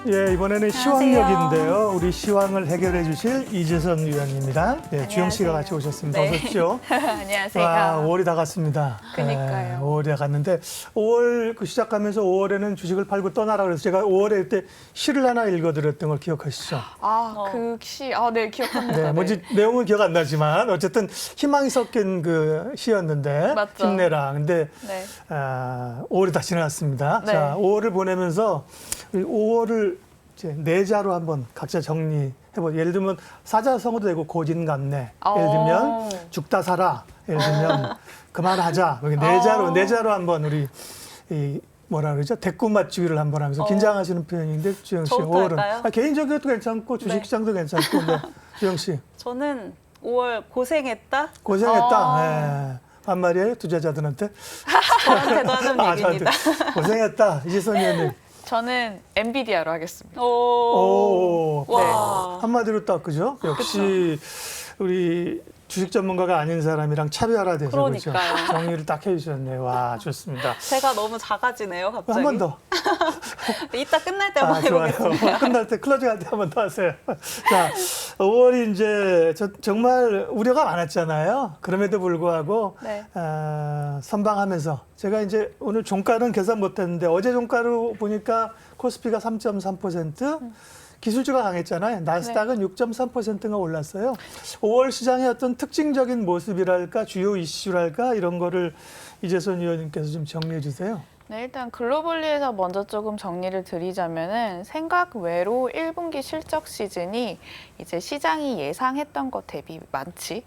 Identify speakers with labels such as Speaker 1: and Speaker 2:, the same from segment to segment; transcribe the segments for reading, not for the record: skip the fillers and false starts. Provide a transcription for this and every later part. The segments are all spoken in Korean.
Speaker 1: 예, 이번에는 시황역인데요. 우리 시황을 해결해 주실 이재선 위원입니다. 네, 주영 씨가 같이 오셨습니다.
Speaker 2: 네.
Speaker 1: 어서 오십시오.
Speaker 2: 안녕하세요.
Speaker 1: 와, 5월이 다 갔습니다.
Speaker 2: 그러니까요.
Speaker 1: 5월이 다 갔는데 5월 시작하면서 5월에는 주식을 팔고 떠나라 그래서 제가 5월에 그때 시를 하나 읽어드렸던 걸 기억하시죠?
Speaker 2: 그 시, 네, 기억합니다.
Speaker 1: 네, 뭔지 내용은 기억 안 나지만 어쨌든 희망이 섞인 그 시였는데
Speaker 2: 맞죠.
Speaker 1: 힘내라. 근데
Speaker 2: 네.
Speaker 1: 5월이 다 지나갔습니다.
Speaker 2: 네.
Speaker 1: 자, 5월을 보내면서 5월을 이제 네 자로 한번 각자 정리해보. 예를 들면 사자성어도 되고 고진감래. 예를 들면 죽다 살아. 예를 들면 그만하자. 여기 네 자로 한번 우리 이 뭐라 그러죠? 대꾸 맞추기를 한번 하면서 긴장하시는 표현인데 주영 씨
Speaker 3: 저부터
Speaker 1: 5월은
Speaker 3: 할까요?
Speaker 1: 개인적으로도 괜찮고 주식시장도 괜찮고 네. 주영 씨
Speaker 3: 저는 5월 고생했다.
Speaker 1: 고생했다. 네. 반말이에요 투자자들한테.
Speaker 3: 저한테도 하는 얘기입니다.
Speaker 1: 저한테 고생했다. 이재선 의원님.
Speaker 2: 저는 엔비디아로 하겠습니다.
Speaker 1: 오,
Speaker 3: 와.
Speaker 1: 한마디로 딱 그죠? 역시 우리 주식 전문가가 아닌 사람이랑 차별화돼서 그렇죠.
Speaker 3: 그러니까요.
Speaker 1: 정리를 딱 해주셨네요. 와, 좋습니다.
Speaker 3: 제가 너무 작아지네요, 갑자기.
Speaker 1: 한 번 더.
Speaker 3: 이따 끝날 때 한번 해보겠습니다.
Speaker 1: 좋아요. 끝날 때 클로징할 때 한 번 더 하세요. 자, 5월이 이제 정말 우려가 많았잖아요. 그럼에도 불구하고
Speaker 2: 네.
Speaker 1: 선방하면서 제가 이제 오늘 종가는 계산 못했는데 어제 종가로 보니까 코스피가 3.3%. 기술주가 강했잖아요. 나스닥은 6.3%가 올랐어요. 5월 시장의 어떤 특징적인 모습이랄까 주요 이슈랄까 이런 거를 이재선 의원님께서 좀 정리해 주세요.
Speaker 2: 네, 일단 글로벌리에서 먼저 조금 정리를 드리자면은 생각 외로 1분기 실적 시즌이 이제 시장이 예상했던 것 대비 많지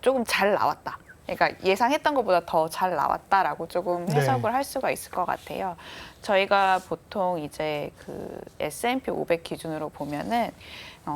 Speaker 2: 조금 잘 나왔다. 그러니까 예상했던 것보다 더 잘 나왔다라고 조금 해석을 할 수가 있을 것 같아요. 저희가 보통 이제 그 S&P 500 기준으로 보면은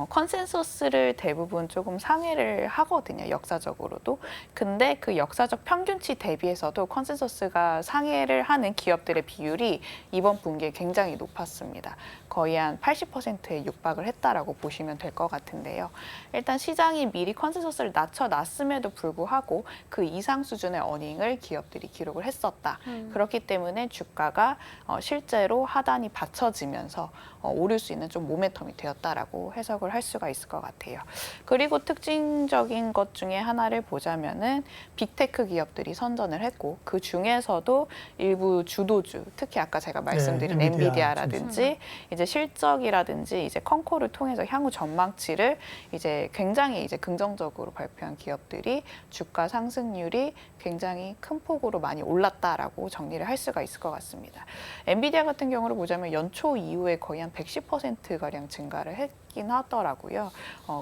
Speaker 2: 컨센서스를 대부분 조금 상회를 하거든요, 역사적으로도. 근데 그 역사적 평균치 대비해서도 컨센서스가 상회를 하는 기업들의 비율이 이번 분기에 굉장히 높았습니다. 거의 한 80%에 육박을 했다라고 보시면 될 것 같은데요. 일단 시장이 미리 컨센서스를 낮춰놨음에도 불구하고 그 이상 수준의 어닝을 기업들이 기록을 했었다. 그렇기 때문에 주가가 실제로 하단이 받쳐지면서 오를 수 있는 좀 모멘텀이 되었다라고 해석을 할 수가 있을 것 같아요. 그리고 특징적인 것 중에 하나를 보자면은 빅테크 기업들이 선전을 했고 그 중에서도 일부 주도주, 특히 아까 제가 말씀드린
Speaker 1: 네,
Speaker 2: 엔비디아라든지 이제 실적이라든지 이제 컨코를 통해서 향후 전망치를 이제 굉장히 이제 긍정적으로 발표한 기업들이 주가 상승률이 굉장히 큰 폭으로 많이 올랐다라고 정리를 할 수가 있을 것 같습니다. 엔비디아 같은 경우를 보자면 연초 이후에 거의 한 110%가량 증가를 했긴 하더라고요.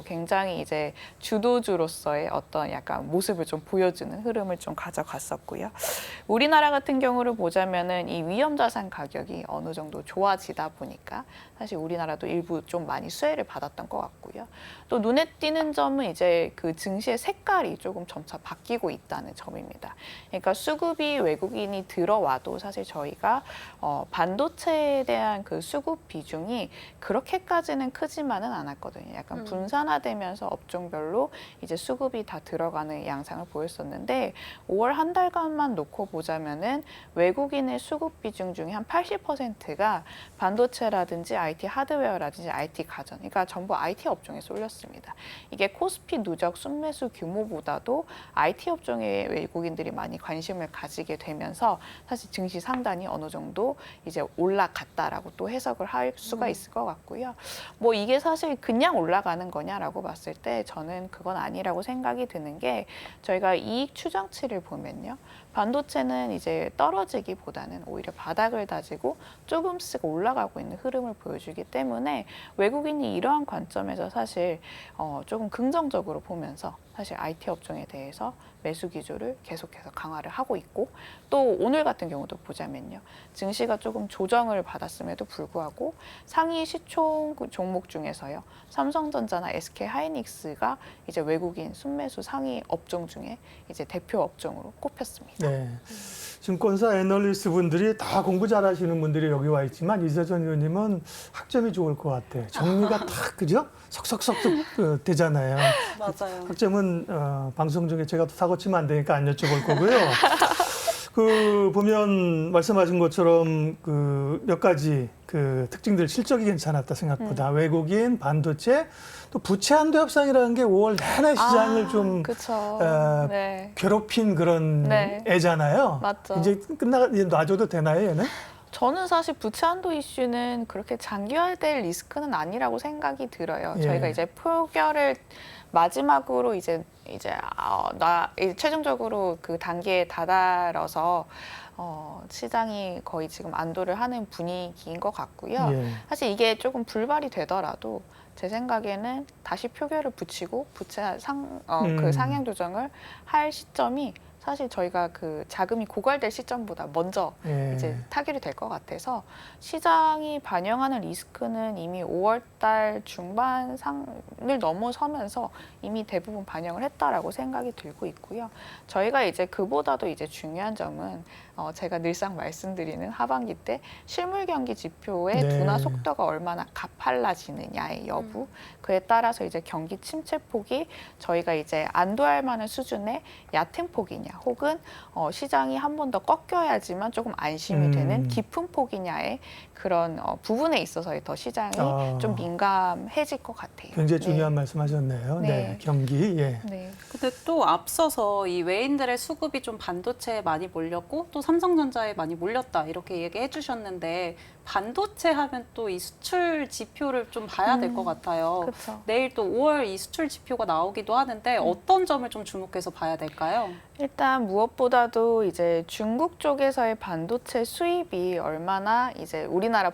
Speaker 2: 굉장히 이제 주도주로서의 어떤 약간 모습을 좀 보여주는 흐름을 좀 가져갔었고요. 우리나라 같은 경우를 보자면은 이 위험자산 가격이 어느 정도 좋아지다 보니까 사실 우리나라도 일부 좀 많이 수혜를 받았던 것 같고요. 또 눈에 띄는 점은 이제 그 증시의 색깔이 조금 점차 바뀌고 있다는 점입니다. 그러니까 수급이 외국인이 들어와도 사실 저희가 반도체에 대한 그 수급 비중이 그렇게까지는 크지만은 않았거든요. 약간 분산화되면서 업종별로 이제 수급이 다 들어가는 양상을 보였었는데 5월 한 달간만 놓고 보자면은 외국인의 수급 비중 중에 한 80%가 반도체라든지 IT 하드웨어라든지 IT 가전, 그러니까 전부 IT 업종에 쏠렸습니다. 이게 코스피 누적 순매수 규모보다도 IT 업종에 외국인들이 많이 관심을 가지게 되면서 사실 증시 상단이 어느 정도 이제 올라갔다라고 또 해석을 할 수가 있을 것 같고요. 뭐 이게 사실 그냥 올라가는 거냐라고 봤을 때 저는 그건 아니라고 생각이 드는 게 저희가 이익 추정치를 보면요. 반도체는 이제 떨어지기보다는 오히려 바닥을 다지고 조금씩 올라가고 있는 흐름을 보여주기 때문에 외국인이 이러한 관점에서 사실 조금 긍정적으로 보면서 사실 IT 업종에 대해서 매수 기조를 계속해서 강화를 하고 있고 또 오늘 같은 경우도 보자면요. 증시가 조금 조정을 받았음에도 불구하고 상위 시총 종목 중에서요. 삼성전자나 SK하이닉스가 이제 외국인 순매수 상위 업종 중에 이제 대표 업종으로 꼽혔습니다.
Speaker 1: 네. 증권사 애널리스트 분들이 다 공부 잘하시는 분들이 여기 와 있지만 이재선 의원님은 학점이 좋을 것 같아. 정리가 딱 그죠? 석석석 되잖아요.
Speaker 3: 맞아요.
Speaker 1: 학점은 방송 중에 제가 또 사고 치면 안 되니까 안 여쭤볼 거고요. 그 보면 말씀하신 것처럼 그 몇 가지 그 특징들 실적이 괜찮았다 생각보다 외국인 반도체 또 부채 한도 협상이라는 게 5월 내내 시장을 좀
Speaker 2: 그쵸. 네.
Speaker 1: 괴롭힌 그런
Speaker 2: 네.
Speaker 1: 애잖아요.
Speaker 2: 맞죠.
Speaker 1: 이제 이제 놔줘도 되나요, 얘는?
Speaker 2: 저는 사실 부채 한도 이슈는 그렇게 장기화될 리스크는 아니라고 생각이 들어요.
Speaker 1: 예.
Speaker 2: 저희가 이제 표결을 마지막으로 이제 최종적으로 그 단계에 다다라서 시장이 거의 지금 안도를 하는 분위기인 것 같고요.
Speaker 1: 예.
Speaker 2: 사실 이게 조금 불발이 되더라도 제 생각에는 다시 표결을 붙이고 부채 그 상향 조정을 할 시점이 사실 저희가 그 자금이 고갈될 시점보다 먼저
Speaker 1: 예.
Speaker 2: 이제 타결이 될 것 같아서 시장이 반영하는 리스크는 이미 5월달 중반 상을 넘어서면서 이미 대부분 반영을 했다라고 생각이 들고 있고요. 저희가 이제 그보다도 이제 중요한 점은 제가 늘상 말씀드리는 하반기 때 실물 경기 지표의
Speaker 1: 네.
Speaker 2: 둔화 속도가 얼마나 가팔라지느냐의 여부, 그에 따라서 이제 경기 침체 폭이 저희가 이제 안도할 만한 수준의 얕은 폭이냐, 혹은 시장이 한 번 더 꺾여야지만 조금 안심이 되는 깊은 폭이냐의 그런 부분에 있어서 더 시장이 좀 민감해질 것 같아요.
Speaker 1: 굉장히
Speaker 2: 네.
Speaker 1: 중요한 말씀하셨네요. 네.
Speaker 2: 네.
Speaker 1: 경기. 예.
Speaker 2: 네.
Speaker 3: 근데 또 앞서서 이 외인들의 수급이 좀 반도체에 많이 몰렸고 또 삼성전자에 많이 몰렸다 이렇게 얘기해 주셨는데 반도체 하면 또 이 수출 지표를 좀 봐야 될 것 같아요.
Speaker 2: 그렇죠.
Speaker 3: 내일 또 5월 이 수출 지표가 나오기도 하는데 어떤 점을 좀 주목해서 봐야 될까요?
Speaker 2: 일단 무엇보다도 이제 중국 쪽에서의 반도체 수입이 얼마나 이제 우리나라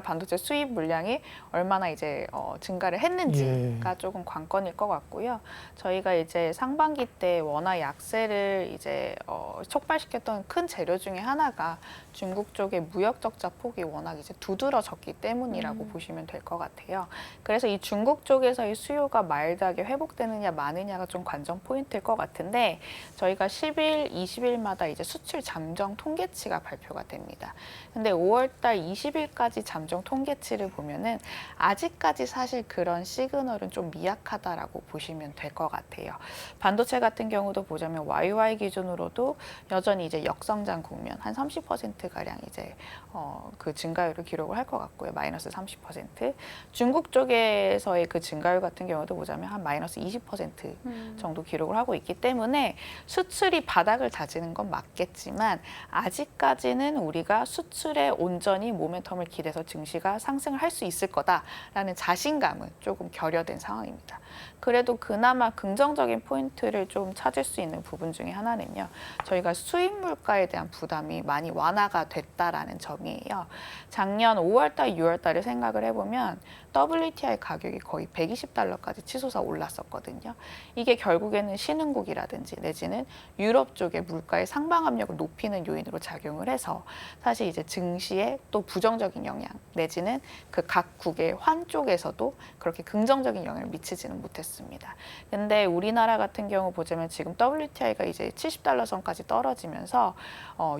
Speaker 2: 반도체 수입 물량이 얼마나 이제 증가를 했는지가 조금 관건일 것 같고요. 저희가 이제 상반기 때 원화 약세를 이제 촉발시켰던 큰 재료 중에 하나가 중국 쪽의 무역 적자 폭이 워낙 이제 두드러졌기 때문이라고 보시면 될 것 같아요. 그래서 이 중국 쪽에서의 수요가 마일드하게 회복되느냐 마느냐가 좀 관전 포인트일 것 같은데 저희가 10일, 20일마다 이제 수출 잠정 통계치가 발표가 됩니다. 근데 5월달 20일까지 잠정 통계치를 보면은 아직까지 사실 그런 시그널은 좀 미약하다라고 보시면 될 것 같아요. 반도체 같은 경우도 보자면 YY 기준으로도 여전히 이제 역성장 국면 한 30% 가량 이제 그 증가율을 기록을 할 것 같고요. 마이너스 30%. 중국 쪽에서의 그 증가율 같은 경우도 보자면 한 마이너스 20% 정도 기록을 하고 있기 때문에 수출이 바닥을 다지는 건 맞겠지만 아직까지는 우리가 수출에 온전히 모멘텀을 기대서 증시가 상승을 할 수 있을 거다라는 자신감은 조금 결여된 상황입니다. 그래도 그나마 긍정적인 포인트를 좀 찾을 수 있는 부분 중에 하나는요. 저희가 수입 물가에 대한 부담이 많이 완화가 됐다라는 점이에요. 작년 5월달, 6월달을 생각을 해보면 WTI 가격이 거의 120달러까지 치솟아 올랐었거든요. 이게 결국에는 신흥국이라든지 내지는 유럽 쪽의 물가의 상방 압력을 높이는 요인으로 작용을 해서 사실 이제 증시에 또 부정적인 영향 내지는 그 각국의 환 쪽에서도 그렇게 긍정적인 영향을 미치지는 못했습니다. 근데 우리나라 같은 경우 보자면 지금 WTI가 이제 70달러 선까지 떨어지면서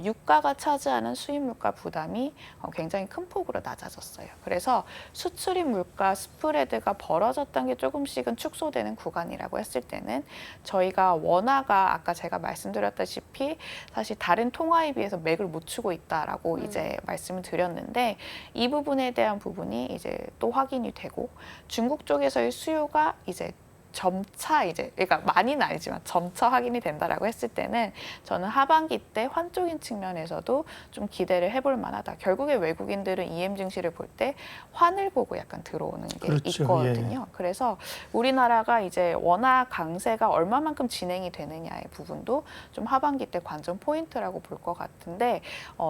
Speaker 2: 유가가 차지하는 수입 물가 부담이 굉장히 큰 폭으로 낮아졌어요. 그래서 수출입 물가 스프레드가 벌어졌던 게 조금씩은 축소되는 구간이라고 했을 때는 저희가 원화가 아까 제가 말씀드렸다시피 사실 다른 통화에 비해서 맥을 못 추고 있다라고 이제 말씀을 드렸는데 이 부분에 대한 부분이 이제 또 확인이 되고 중국 쪽에서의 수요가 이제 점차 이제 그러니까 많이는 아니지만 점차 확인이 된다라고 했을 때는 저는 하반기 때 환쪽인 측면에서도 좀 기대를 해볼 만하다. 결국에 외국인들은 EM 증시를 볼 때 환을 보고 약간 들어오는 게
Speaker 1: 그렇죠.
Speaker 2: 있거든요.
Speaker 1: 예.
Speaker 2: 그래서 우리나라가 이제 원화 강세가 얼마만큼 진행이 되느냐의 부분도 좀 하반기 때 관전 포인트라고 볼 것 같은데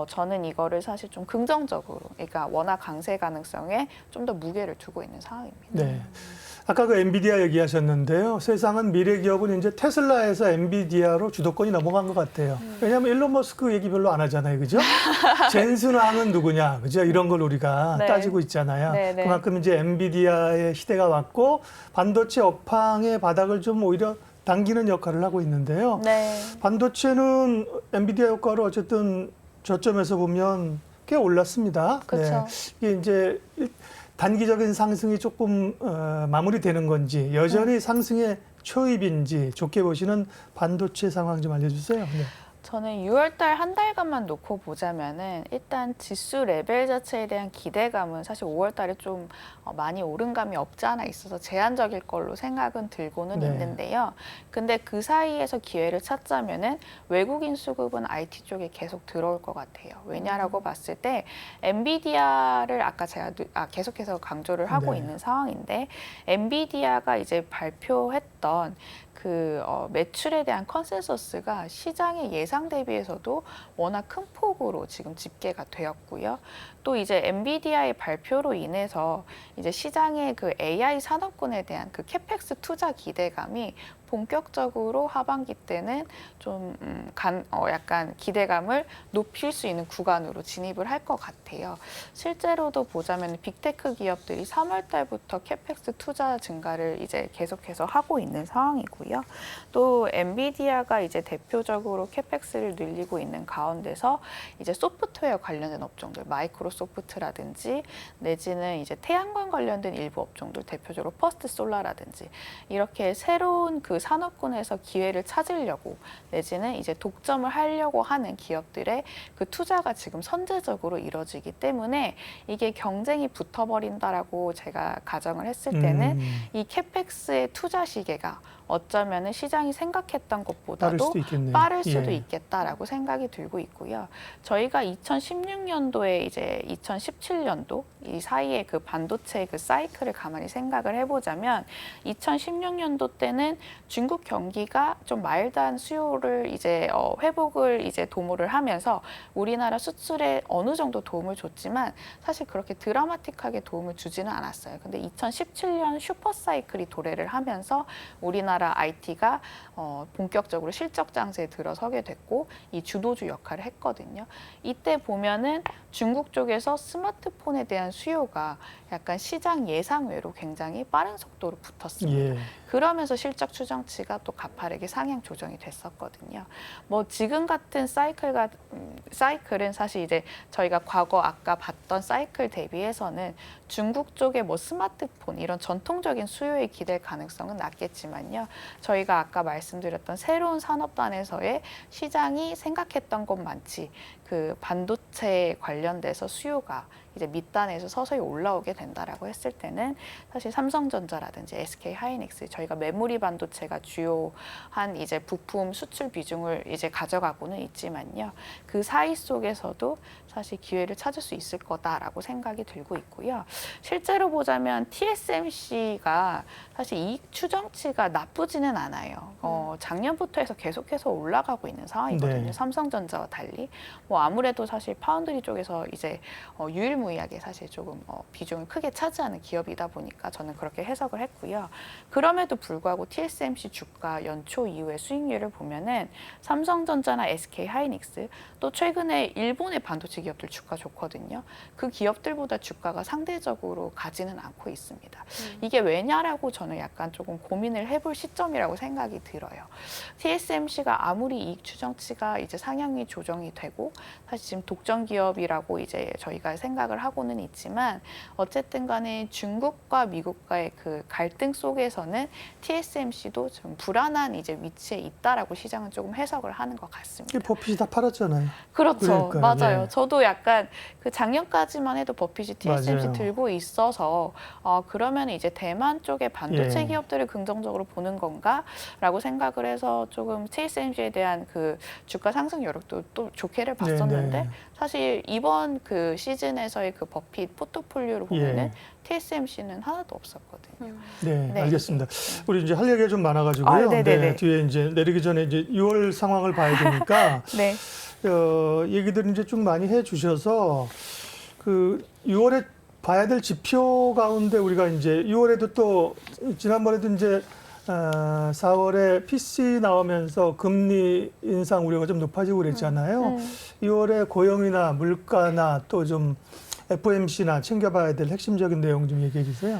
Speaker 2: 저는 이거를 사실 좀 긍정적으로 그러니까 원화 강세 가능성에 좀 더 무게를 두고 있는 상황입니다.
Speaker 1: 네. 아까 그 엔비디아 얘기하셨는데요. 세상은 미래 기업은 이제 테슬라에서 엔비디아로 주도권이 넘어간 것 같아요. 왜냐하면 일론 머스크 얘기 별로 안 하잖아요. 그죠? 젠슨 왕은 누구냐. 그죠? 이런 걸 우리가
Speaker 2: 네.
Speaker 1: 따지고 있잖아요.
Speaker 2: 네, 네.
Speaker 1: 그만큼 이제 엔비디아의 시대가 왔고 반도체 업황의 바닥을 좀 오히려 당기는 역할을 하고 있는데요.
Speaker 2: 네.
Speaker 1: 반도체는 엔비디아 효과로 어쨌든 저점에서 보면 꽤 올랐습니다.
Speaker 2: 그렇죠.
Speaker 1: 이게 이제 단기적인 상승이 조금 마무리되는 건지 여전히 상승의 초입인지 좋게 보시는 반도체 상황 좀 알려주세요. 네.
Speaker 2: 저는 6월달 한 달간만 놓고 보자면은 일단 지수 레벨 자체에 대한 기대감은 사실 5월달에 좀 많이 오른 감이 없지 않아 있어서 제한적일 걸로 생각은 들고는
Speaker 1: 네.
Speaker 2: 있는데요. 근데 그 사이에서 기회를 찾자면은 외국인 수급은 IT 쪽에 계속 들어올 것 같아요. 왜냐라고 봤을 때 엔비디아를 아까 제가 계속해서 강조를 하고
Speaker 1: 네.
Speaker 2: 있는 상황인데 엔비디아가 이제 발표했던 매출에 대한 컨센서스가 시장의 예상 대비해서도 워낙 큰 폭으로 지금 집계가 되었고요. 또 이제 엔비디아의 발표로 인해서 이제 시장의 그 AI 산업군에 대한 그 캐펙스 투자 기대감이 본격적으로 하반기 때는 좀 약간 기대감을 높일 수 있는 구간으로 진입을 할 것 같아요. 실제로도 보자면 빅테크 기업들이 3월 달부터 캐펙스 투자 증가를 이제 계속해서 하고 있는 상황이고요. 또 엔비디아가 이제 대표적으로 캐펙스를 늘리고 있는 가운데서 이제 소프트웨어 관련된 업종들, 마이크로소프트라든지 내지는 이제 태양광 관련된 일부 업종들, 대표적으로 퍼스트 솔라라든지 이렇게 새로운 그 산업군에서 기회를 찾으려고 내지는 이제 독점을 하려고 하는 기업들의 그 투자가 지금 선제적으로 이루어지기 때문에 이게 경쟁이 붙어버린다라고 제가 가정을 했을 때는 이 캐펙스의 투자 시계가 어쩌면은 시장이 생각했던 것보다도 빠를 수도 있겠다라고 생각이 들고 있고요. 저희가 2016년도에 이제 2017년도 이 사이에 그 반도체 그 사이클을 가만히 생각을 해보자면 2016년도 때는 중국 경기가 좀 마일드한 수요를 이제 회복을 이제 도모를 하면서 우리나라 수출에 어느 정도 도움을 줬지만 사실 그렇게 드라마틱하게 도움을 주지는 않았어요. 근데 2017년 슈퍼 사이클이 도래를 하면서 우리나라 IT가 본격적으로 실적 장세에 들어서게 됐고 이 주도주 역할을 했거든요. 이때 보면은 중국 쪽에서 스마트폰에 대한 수요가 약간 시장 예상외로 굉장히 빠른 속도로 붙었습니다. 그러면서 실적 추정치가 또 가파르게 상향 조정이 됐었거든요. 뭐 지금 같은 사이클은 사실 이제 저희가 과거 아까 봤던 사이클 대비해서는 중국 쪽의 뭐 스마트폰 이런 전통적인 수요에 기댈 가능성은 낮겠지만요. 저희가 아까 말씀드렸던 새로운 산업단에서의 시장이 생각했던 것만치 그 반도체 관련돼서 수요가 이제 밑단에서 서서히 올라오게 된다라고 했을 때는 사실 삼성전자라든지 SK 하이닉스 저희가 메모리 반도체가 주요한 이제 부품 수출 비중을 이제 가져가고는 있지만요. 그 사이 속에서도 사실 기회를 찾을 수 있을 거다라고 생각이 들고 있고요. 실제로 보자면 TSMC가 사실 이익 추정치가 나쁘지는 않아요. 작년부터 해서 계속해서 올라가고 있는 상황이거든요.
Speaker 1: 네.
Speaker 2: 삼성전자와 달리. 뭐 아무래도 사실 파운드리 쪽에서 이제 유일무이하게 사실 조금 비중을 크게 차지하는 기업이다 보니까 저는 그렇게 해석을 했고요. 그럼에도 불구하고 TSMC 주가 연초 이후의 수익률을 보면은 삼성전자나 SK 하이닉스 또 최근에 일본의 반도체 기업들 주가 좋거든요. 그 기업들보다 주가가 상대적으로 가지는 않고 있습니다. 이게 왜냐라고 저는 약간 조금 고민을 해볼 시점이라고 생각이 들어요. TSMC가 아무리 이익 추정치가 이제 상향이 조정이 되고 사실 지금 독점 기업이라고 이제 저희가 생각을 하고는 있지만 어쨌든 간에 중국과 미국과의 그 갈등 속에서는 TSMC도 좀 불안한 이제 위치에 있다라고 시장은 조금 해석을 하는 것 같습니다.
Speaker 1: 버핏이 다 팔았잖아요.
Speaker 2: 그렇죠.
Speaker 1: 그러니까요.
Speaker 2: 맞아요.
Speaker 1: 네.
Speaker 2: 저도 약간 그 작년까지만 해도 버핏이 TSMC
Speaker 1: 맞아요.
Speaker 2: 들고 있어서 그러면 이제 대만 쪽의 반도체 기업들을 긍정적으로 보는 건가라고 생각을 해서 조금 TSMC에 대한 그 주가 상승 여력도 또 좋게를 봤었는데 사실 이번 그 시즌에서의 그 버핏 포트폴리오를 보면은 TSMC는 하나도 없었거든요.
Speaker 1: 네, 알겠습니다. 우리 이제 할 얘기가 좀 많아가지고요.
Speaker 2: 네네네.
Speaker 1: 뒤에 이제 내리기 전에 이제 6월 상황을 봐야 되니까
Speaker 2: 네.
Speaker 1: 얘기들 이제 쭉 많이 해주셔서 그 6월에 봐야 될 지표 가운데 우리가 이제 6월에도 또 지난번에도 이제 4월에 PC 나오면서 금리 인상 우려가 좀 높아지고 그랬잖아요. 6월에 고용이나 물가나 또 좀 FOMC나 챙겨봐야 될 핵심적인 내용 좀 얘기해 주세요.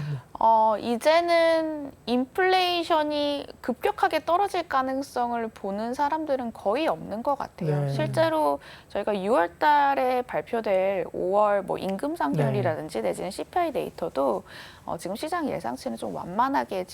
Speaker 2: 이제는 인플레이션이 급격하게 떨어질 가능성을 보는 사람들은 거의 없는 것 같아요.
Speaker 1: 네.
Speaker 2: 실제로 저희가 6월 달에 발표될 5월 뭐 임금 상승률이라든지 내지는 CPI 데이터도 지금 시장 예상치는 좀 완만하게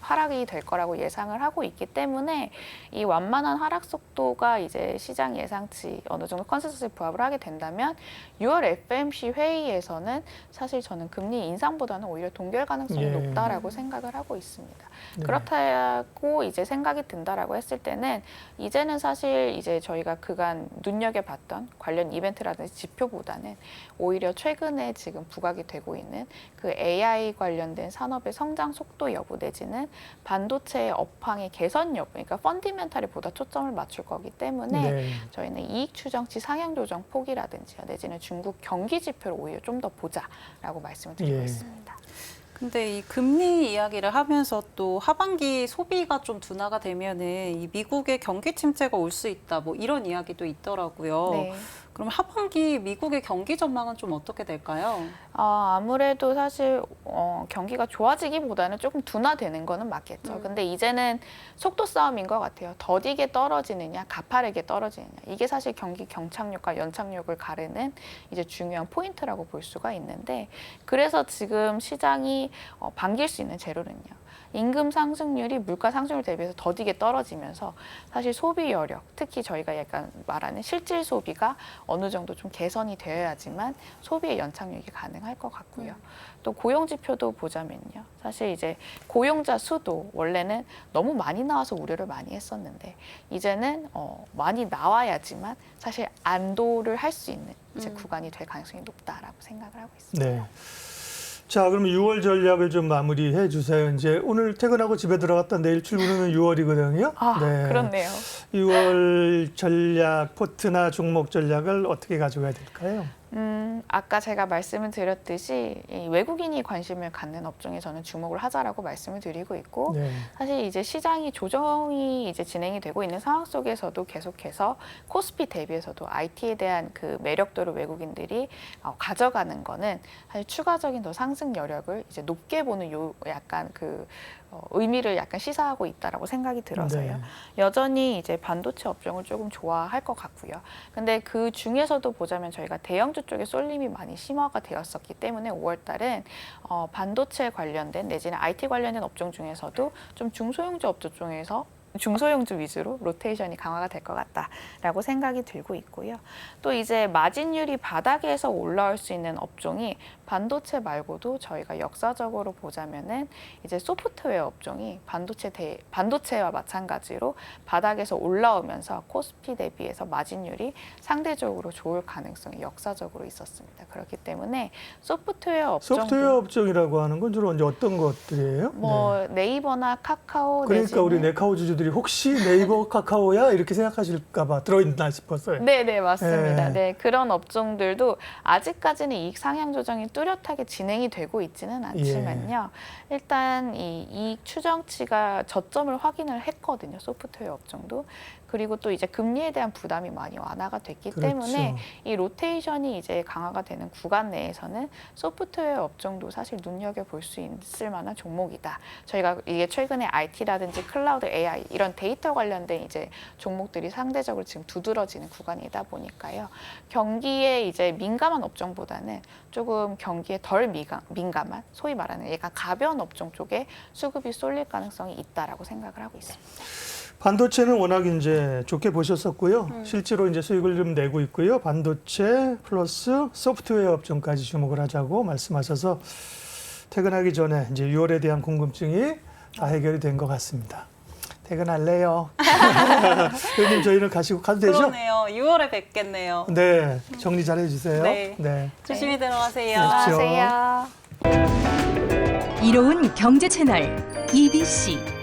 Speaker 2: 하락이 될 거라고 예상을 하고 있기 때문에 이 완만한 하락 속도가 이제 시장 예상치 어느 정도 컨센서스에 부합을 하게 된다면 6월 FMC 회의에서는 사실 저는 금리 인상보다는 오히려 동결 가능성이
Speaker 1: 예.
Speaker 2: 높다라고 생각을 하고 있습니다.
Speaker 1: 네.
Speaker 2: 그렇다고 이제 생각이 든다라고 했을 때는 이제는 사실 이제 저희가 그간 눈여겨봤던 관련 이벤트라든지 지표보다는 오히려 최근에 지금 부각이 되고 있는 그 AI 관련된 산업의 성장 속도 여부 내지는 반도체의 업황의 개선 여부, 그러니까 펀디멘탈에 보다 초점을 맞출 거기 때문에
Speaker 1: 네.
Speaker 2: 저희는 이익 추정치 상향 조정 폭이라든지 내지는 중국 경기 지표를 오히려 좀 더 보자라고 말씀을 드리고
Speaker 1: 예.
Speaker 2: 있습니다.
Speaker 3: 근데 이 금리 이야기를 하면서 또 하반기 소비가 좀 둔화가 되면은 이 미국의 경기 침체가 올 수 있다, 뭐 이런 이야기도 있더라고요.
Speaker 2: 네.
Speaker 3: 그럼 하반기 미국의 경기 전망은 좀 어떻게 될까요?
Speaker 2: 아무래도 사실 경기가 좋아지기보다는 조금 둔화되는 거는 맞겠죠. 근데 이제는 속도 싸움인 것 같아요. 더디게 떨어지느냐, 가파르게 떨어지느냐. 이게 사실 경기 경착륙과 연착륙을 가르는 이제 중요한 포인트라고 볼 수가 있는데, 그래서 지금 시장이 반길 수 있는 재료는요. 임금 상승률이 물가 상승률 대비해서 더디게 떨어지면서 사실 소비 여력, 특히 저희가 약간 말하는 실질 소비가 어느 정도 좀 개선이 되어야지만 소비의 연착륙이 가능할 것 같고요. 또 고용 지표도 보자면요. 사실 이제 고용자 수도 원래는 너무 많이 나와서 우려를 많이 했었는데 이제는 많이 나와야지만 사실 안도를 할 수 있는 이제 구간이 될 가능성이 높다라고 생각을 하고 있습니다.
Speaker 1: 네. 자, 그럼 6월 전략을 좀 마무리해 주세요. 이제 오늘 퇴근하고 집에 들어갔다 내일 출근하면 6월이거든요. 네.
Speaker 2: 그렇네요.
Speaker 1: 6월 전략, 포트나 종목 전략을 어떻게 가져가야 될까요?
Speaker 2: 아까 제가 말씀을 드렸듯이 이 외국인이 관심을 갖는 업종에 저는 주목을 하자라고 말씀을 드리고 있고
Speaker 1: 네.
Speaker 2: 사실 이제 시장이 조정이 이제 진행이 되고 있는 상황 속에서도 계속해서 코스피 대비해서도 IT에 대한 그 매력도를 외국인들이 가져가는 거는 사실 추가적인 더 상승 여력을 이제 높게 보는 약간 그 의미를 약간 시사하고 있다라고 생각이 들어서요.
Speaker 1: 네.
Speaker 2: 여전히 이제 반도체 업종을 조금 좋아할 것 같고요. 근데 그 중에서도 보자면 저희가 대형주 쪽에 쏠림이 많이 심화가 되었었기 때문에 5월 달은 반도체 관련된 내지는 IT 관련된 업종 중에서도 좀 중소형주 업종 중에서 중소형주 위주로 로테이션이 강화가 될 것 같다라고 생각이 들고 있고요. 또 이제 마진율이 바닥에서 올라올 수 있는 업종이 반도체 말고도 저희가 역사적으로 보자면은 이제 소프트웨어 업종이 반도체와 마찬가지로 바닥에서 올라오면서 코스피 대비해서 마진율이 상대적으로 좋을 가능성이 역사적으로 있었습니다. 그렇기 때문에 소프트웨어
Speaker 1: 업종이라고 하는 건 주로 이제 어떤 것들이에요?
Speaker 2: 뭐 네이버나 카카오
Speaker 1: 그러니까 우리 네카오 주주들이 혹시 네이버 카카오야 이렇게 생각하실까 봐 들어있나 싶었어요.
Speaker 2: 네, 맞습니다.
Speaker 1: 네.
Speaker 2: 네, 그런 업종들도 아직까지는 이익 상향 조정이 뚜렷하게 진행이 되고 있지는 않지만요. 일단 이 이익 추정치가 저점을 확인을 했거든요. 소프트웨어 업종도. 그리고 또 이제 금리에 대한 부담이 많이 완화가 됐기
Speaker 1: 그렇죠.
Speaker 2: 때문에 이 로테이션이 이제 강화가 되는 구간 내에서는 소프트웨어 업종도 사실 눈여겨볼 수 있을 만한 종목이다. 저희가 이게 최근에 IT라든지 클라우드 AI 이런 데이터 관련된 이제 종목들이 상대적으로 지금 두드러지는 구간이다 보니까요. 경기에 이제 민감한 업종보다는 조금 경기에 덜 민감한 소위 말하는 약간 가벼운 업종 쪽에 수급이 쏠릴 가능성이 있다라고 생각을 하고 있습니다.
Speaker 1: 반도체는 워낙 이제 좋게 보셨었고요. 실제로 이제 수익을 좀 내고 있고요. 반도체 플러스 소프트웨어 업종까지 주목을 하자고 말씀하셔서 퇴근하기 전에 이제 6월에 대한 궁금증이 다 해결이 된 것 같습니다. 퇴근할래요. 의원님 저희는 가도 되죠?
Speaker 3: 그러네요. 6월에 뵙겠네요.
Speaker 1: 네, 정리 잘 해주세요.
Speaker 3: 네. 조심히 들어가세요.
Speaker 1: 네.
Speaker 2: 안녕하세요.
Speaker 4: 이로운 경제 채널 EBC